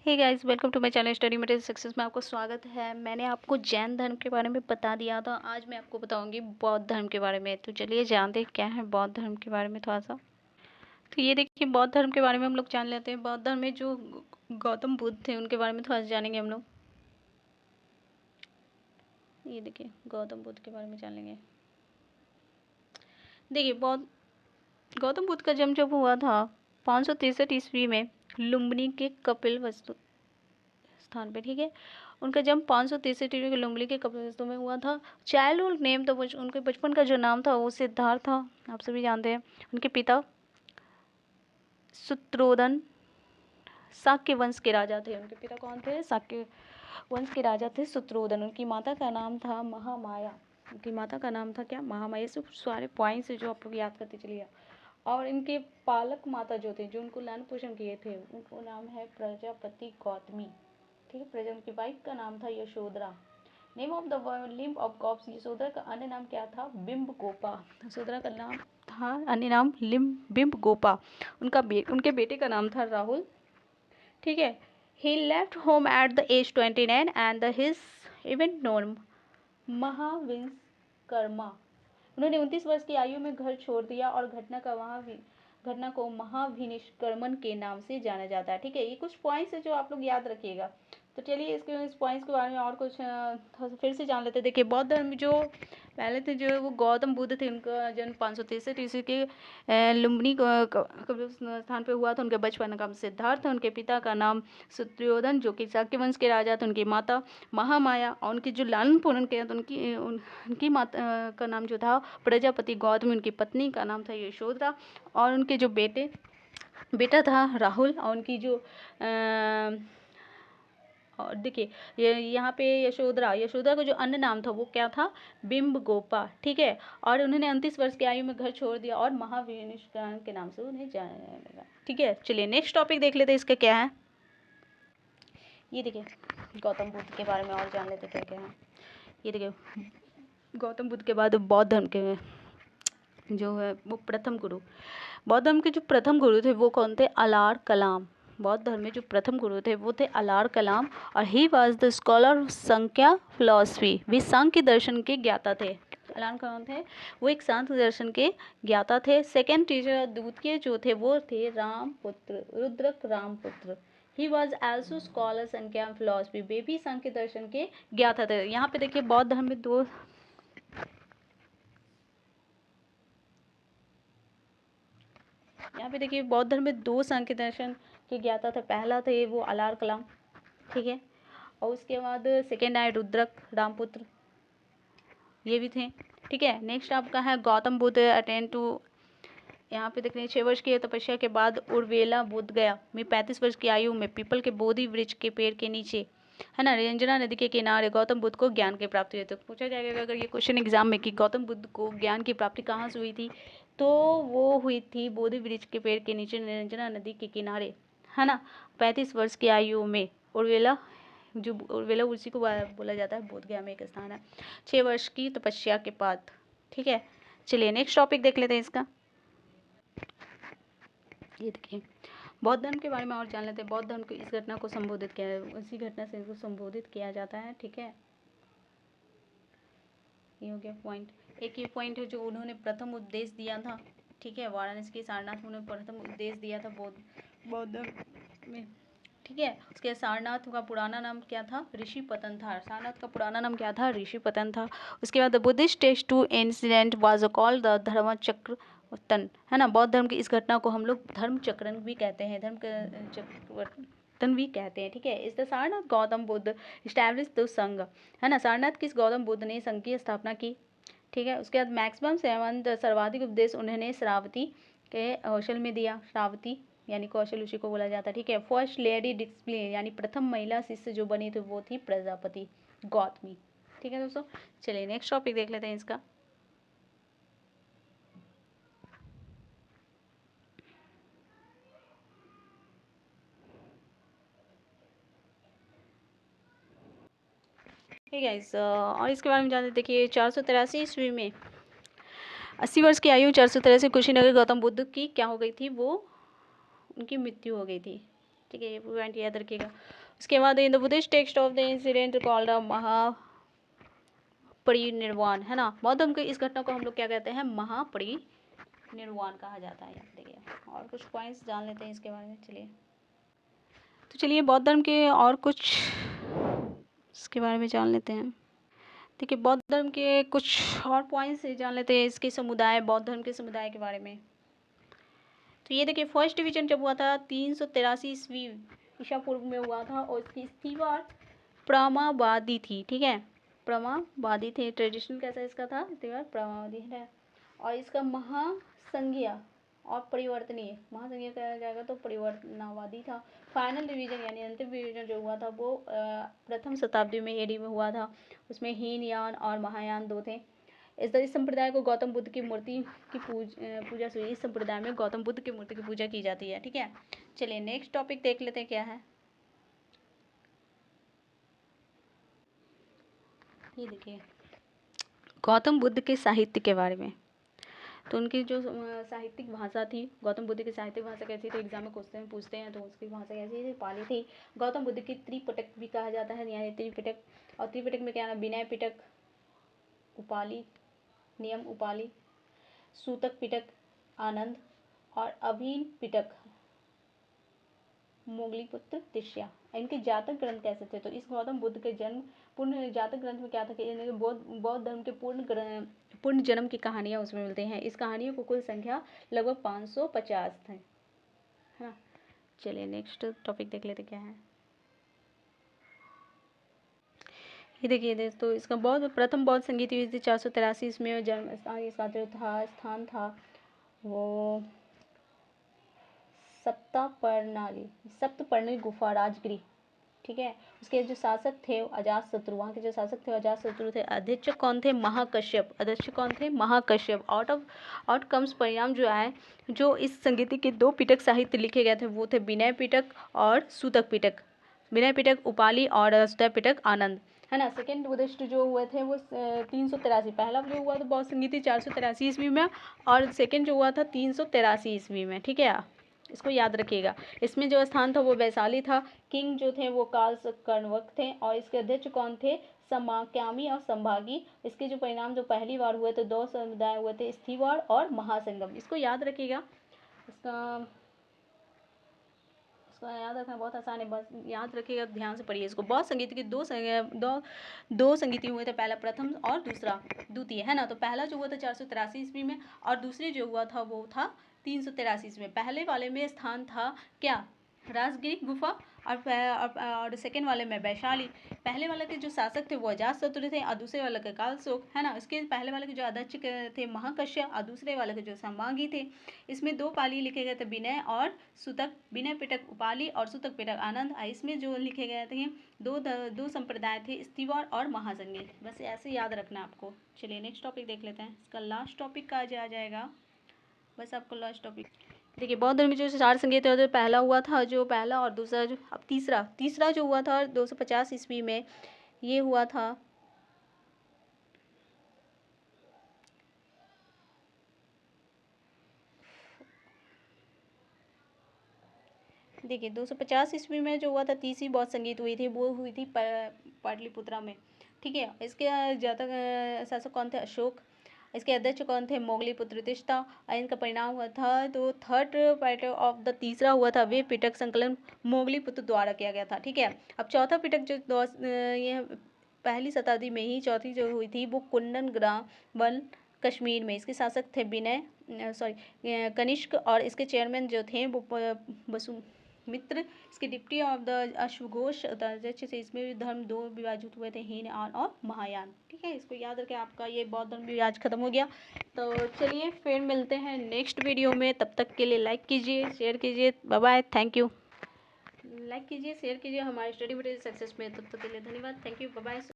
Hey guys, welcome to my channel study material success में आपको स्वागत है। मैंने आपको जैन धर्म के बारे में बता दिया था। आज मैं आपको बताऊंगी बौद्ध धर्म के बारे में। तो चलिए जानते हैं क्या है बौद्ध धर्म के बारे में थोड़ा सा। तो ये देखिए, बौद्ध धर्म के बारे में हम लोग जान लेते हैं। बौद्ध धर्म में जो गौतम बुद्ध थे उनके बारे में थोड़ा सा जानेंगे हम लोग। ये देखिए, गौतम बुद्ध के बारे में जान लेंगे। देखिए, गौतम बुद्ध का जन्म जब हुआ था 563 ईस्वी में लुम्बिनी के कपिल वस्तु स्थान पे, ठीक है। उनका जन्म 563 ईस्वी के लुम्बिनी के कपिल वस्तु में हुआ था। चाइल्डहुड नेम तो उनके बचपन का जो नाम था वो सिद्धार्थ था, आप सभी जानते हैं। उनके पिता शुद्धोधन शाक्य वंश के राजा थे। उनके पिता कौन थे? शाक्य वंश के राजा थे शुद्धोधन। उनकी माता का नाम था महामाया। उनकी माता का नाम था क्या? महामाया। सब सारे पॉइंट्स जो आप लोग याद करते चलिए। और इनके पालक माता जो थे, जो उनको लालन पोषण किए थे, उनको नाम है प्रजापति गौतमी, ठीक है। प्रजा की वाइफ का नाम था Yashodhara. Name of the limb of gods, Yashodhara का अन्य नाम क्या था? बिंब गोपा। यशोधरा का नाम था अन्य नाम बिंब गोपा। उनके बेटे का नाम था राहुल, ठीक है। He left home at the age 29 and his event known महाविश्वकर्मा। उन्होंने 29 वर्ष की आयु में घर छोड़ दिया और घटना को महाविनिष्कर्मन के नाम से जाना जाता है, ठीक है। ये कुछ पॉइंट्स है जो आप लोग याद रखिएगा। तो चलिए इस पॉइंट्स के बारे में और कुछ थोड़ा सा फिर से जान लेते हैं। देखिए, बौद्ध धर्म जो पहले थे, जो वो गौतम बुद्ध थे, उनका जन्म 563 ईस्वी के लुम्बिनी स्थान पे हुआ था। उनके बचपन का नाम सिद्धार्थ था। उनके पिता का नाम शुद्धोधन, जो कि शाक्य वंश के राजा थे। उनकी माता महामाया, और उनकी जो लालन पालन किया था, उनकी माता का नाम जो था प्रजापति गौतमी। उनकी पत्नी का नाम था यशोधरा, और उनके जो बेटा था राहुल। और उनकी जो और देखिए, ये यहाँ पे यशोधरा का जो अन्य नाम था वो क्या था? बिंब गोपा, ठीक है। और उन्होंने 29 वर्ष की आयु में घर छोड़ दिया और महाविनिष्कर्मन के नाम से उन्हें जाना लगा, ठीक है। चलिए नेक्स्ट टॉपिक देख लेते हैं, इसका क्या है। ये देखिए, गौतम बुद्ध के बारे में और जान लेते क्या क्या है। ये देखिए, गौतम बुद्ध के बाद बौद्ध धर्म के जो है वो प्रथम गुरु, बौद्ध धर्म के जो प्रथम गुरु थे वो कौन थे? अलार कलाम। बौद्ध धर्म में जो प्रथम गुरु थे वो थे अलार कलाम, और he was the scholar of संख्या फिलॉसफी। वे सांख्य दर्शन के ज्ञाता थे। अलार कलाम थे, वो एक सांख्य दर्शन के ज्ञाता थे। सेकेंड टीचर द्वितीय जो थे वो थे रामपुत्र, Rudraka रामपुत्र। He was also scholar संख्या फिलॉसफी। वे भी सांख्य दर्शन के ज्ञाता थे। यहाँ पे देखिए, बौद्ध धर्म में बौद्ध धर्म में दो सांख्य दर्शन के ज्ञाता थे। पहला थे वो अलार कलाम, ठीक है। और उसके बाद सेकेंड आए रुद्रक रामपुत्र, ये भी थे, ठीक है। नेक्स्ट आपका है गौतम बुद्ध अटेंड टू, यहाँ पे देख रहे हैं 6 वर्ष की तपस्या के बाद उर्वेला बोध गया में 35 वर्ष की आयु में पीपल के बोधि वृक्ष के पेड़ के नीचे, है ना, रंजना नदी के किनारे गौतम बुद्ध को ज्ञान की प्राप्ति हुई। तो पूछा जाएगा अगर ये क्वेश्चन एग्जाम में कि गौतम बुद्ध को ज्ञान की प्राप्ति कहाँ से हुई थी, तो वो हुई थी बोधि वृक्ष के पेड़ के नीचे रंजना नदी के किनारे, है ना, 35 वर्ष की आयु में। उर्वेला उसी को बोला जाता है, बोध गया में एक स्थान है, 6 वर्ष की तपस्या के बाद, ठीक है। चलिए नेक्स्ट टॉपिक देख लेते हैं इसका। ये देखिए, बौद्ध धर्म के बारे में और जान लेते हैं। बौद्ध धर्म को इस घटना को संबोधित किया, इसी घटना से इसको संबोधित किया जाता है, ठीक है। ये हो गया पॉइंट। एक ये पॉइंट है जो उन्होंने प्रथम उपदेश दिया था, ठीक है। वाराणसी के सारनाथ में उन्होंने प्रथम उपदेश दिया था बौद्ध धर्म में, ठीक है। उसके सारनाथ का पुराना नाम क्या था? ऋषि पतन था। सारनाथ का पुराना नाम क्या था? ऋषि पतन था। उसके बाद the Buddhist test to incident was called the धर्म चक्र तन, है ना। बौद्ध धर्म की इस घटना को हम लोग धर्म चक्रण भी कहते हैं, धर्म चक्र भी कहते हैं, ठीक है। इस the Sarnath Gautam Buddha establish the संघ, है ना। सारनाथ किस गौतम बुद्ध ने संघ की स्थापना की, ठीक है। उसके बाद मैक्सिमम 7 सर्वाधिक उपदेश उन्होंने श्रावती के कौशल में दिया। श्रावती यानी कौशल उसी को बोला जाता है, ठीक है। फर्स्ट लेडी डिसिप्लिन यानी प्रथम महिला शिष्य जो बनी थी वो थी प्रजापति गौतमी, ठीक है दोस्तों। चलिए नेक्स्ट टॉपिक देख लेते हैं इसका। ठीक है गाइस, और इसके बारे में जानते देखिए, 483 ईस्वी में 80 वर्ष की आयु 483 कुशीनगर गौतम बुद्ध की क्या हो गई थी? वो उनकी मृत्यु हो गई थी, ठीक है, ये पॉइंट याद रखिएगा। उसके बाद in the Buddhist text of the incident called a Mahaparinirvana, है ना। बौद्ध धर्म के इस घटना को हम लोग क्या कहते हैं, महापरिनिर्वाण कहा जाता है। यहाँ देखिए और कुछ पॉइंट्स जान लेते हैं इसके बारे में। चलिए बौद्ध धर्म के और कुछ इसके बारे में जान लेते हैं। देखिए बौद्ध धर्म के कुछ और पॉइंट्स जान लेते हैं इसके समुदाय, बौद्ध धर्म के समुदाय के बारे में। तो ये देखिए फर्स्ट डिवीजन जब हुआ था 383 ईस्वी ईसा पूर्व में हुआ था, और इसकी स्थिवार प्रमावादी थी। ठीक है, प्रमावादी थे। ट्रेडिशनल कैसा इसका था, स्थिवार प्रमावादी है। और इसका महासंज्ञा और परिवर्तनीय, महासंज्ञा कहा जाएगा तो परिवर्तनवादी था। फाइनल डिवीजन यानी अंतिम डिवीजन जो हुआ था वो प्रथम शताब्दी में एडी में हुआ था। उसमें हीनयान और महायान दो थे। इस संप्रदाय को गौतम बुद्ध की मूर्ति की पूजा से, इस संप्रदाय में गौतम बुद्ध की मूर्ति की पूजा की जाती है। ठीक है, चलिए नेक्स्ट टॉपिक देख लेते हैं क्या है। ये देखिए गौतम बुद्ध के साहित्य के बारे में। तो उनकी जो साहित्यिक भाषा थी, गौतम बुद्ध की साहित्यिक भाषा कैसी थी, एग्जाम में क्वेश्चन पूछते हैं तो उसकी भाषा कैसी थी, पाली थी। गौतम बुद्ध की त्रिपिटक भी कहा जाता है, यानी त्रिपिटक। और त्रिपिटक में क्या है, विनय पिटक, उपाली, नियम उपाली, सूतक पिटक, आनंद और अभिन पिटक, मोगलीपुत्र तिष्या। इनके जातक ग्रंथ कैसे थे, तो इस गौतम बुद्ध के जन्म पूर्ण जातक ग्रंथ में क्या था कि बौद्ध धर्म के पूर्ण जन्म की कहानियां उसमें मिलती हैं। इस कहानियों को कुल संख्या लगभग 550 थे। हाँ, चलिए नेक्स्ट टॉपिक देख लेते क्या है। ये देखिए तो इसका प्रथम बौद्ध संगीत हुई थी 483 इसमें। जन्म स्थान इसका जो स्थान था वो सप्तपर्णी गुफा राजगिरी। ठीक है, उसके जो शासक थे अजातशत्रु, वहाँ के जो शासक थे अजातशत्रु थे। अध्यक्ष कौन थे, महाकश्यप। अध्यक्ष कौन थे, महाकश्यप। आउटकम्स परिणाम जो आए, जो इस संगीति के 2 पिटक साहित्य लिखे गए थे वो थे विनय पिटक और सूतक पिटक। विनय पिटक उपाली और सूतक पिटक आनंद, है ना। सेकेंड बुद्धिस्ट जो हुए थे वो 383, पहला जो हुआ था बौद्ध संगीति 483 ईस्वी में, और सेकेंड जो हुआ था 383 ईस्वी में। ठीक है, इसको याद रखिएगा। इसमें जो स्थान था वो वैशाली था। किंग जो थे वो कालकर्णवक थे, और इसके अध्यक्ष कौन थे, समाक्यामी और संभागी। इसके जो परिणाम जो पहली बार हुए तो 2 समुदाय हुए थे, स्थिवार और महासंगम। इसको याद रखिएगा। इसका याद रखना बहुत आसान है, बस याद रखिएगा, ध्यान से पढ़िए इसको। बौद्ध संगीत के दो संगीति हुए थे, पहला प्रथम और दूसरा द्वितीय, है ना। तो पहला जो हुआ था 483 ईस्वी में, और दूसरे जो हुआ था वो था 383 ईस्वी में। पहले वाले में स्थान था क्या, राजगिरी गुफा, और सेकेंड वाले में वैशाली। पहले वाले के जो शासक थे वो अजातशत्रु थे, और दूसरे वाले के कालशोक, है ना। इसके पहले वाले के जो अध्यक्ष थे महाकश्यप, और दूसरे वाले के जो संभागी थे। इसमें 2 पाली लिखे गए थे, विनय और सूतक, विनय पिटक उपाली और सूतक पिटक आनंद। इसमें जो लिखे गए थे दो संप्रदाय थे, स्थिवार और महासंगी। बस ऐसे याद रखना आपको। चलिए नेक्स्ट टॉपिक देख लेते हैं। इसका लास्ट टॉपिक का आ जाएगा, बस आपको लास्ट टॉपिक। देखिए बौद्ध धर्म में जो 4 संगीत है, पहला हुआ था जो पहला, और दूसरा जो अब तीसरा जो हुआ था 250 ईस्वी में, ये हुआ था देखिए 250 ईस्वी में जो हुआ था तीसरी बौद्ध संगीत हुई थी, वो हुई थी पाटलिपुत्रा में। ठीक है, इसके जातक शासक कौन थे, अशोक। इसके अध्यक्ष कौन थे, मोगलीपुत्र तिष्ठा। इनका परिणाम हुआ था तो थर्ड पार्ट ऑफ द तीसरा हुआ था वे पिटक संकलन मोगलीपुत्र द्वारा किया गया था। ठीक है, अब चौथा पिटक जो ये पहली शताब्दी में ही चौथी जो हुई थी वो कुंदन ग्राम वन कश्मीर में। इसके शासक थे कनिष्क, और इसके चेयरमैन जो थे वो वसुमित्र। इसके डिप्टी ऑफ द अश्वघोष अध्यक्ष से। इसमें भी धर्म 2 विभाजित हुए थे, हीनयान और महायान। ठीक है, इसको याद रखें। आपका ये बौद्ध धर्म भी आज खत्म हो गया। तो चलिए फिर मिलते हैं नेक्स्ट वीडियो में, तब तक के लिए लाइक कीजिए, शेयर कीजिए। Bye bye, thank you. Like कीजिए, शेयर कीजिए हमारे स्टडी मटेरियल सक्सेस में। तब तक के लिए धन्यवाद, थैंक यू, बाय बाय।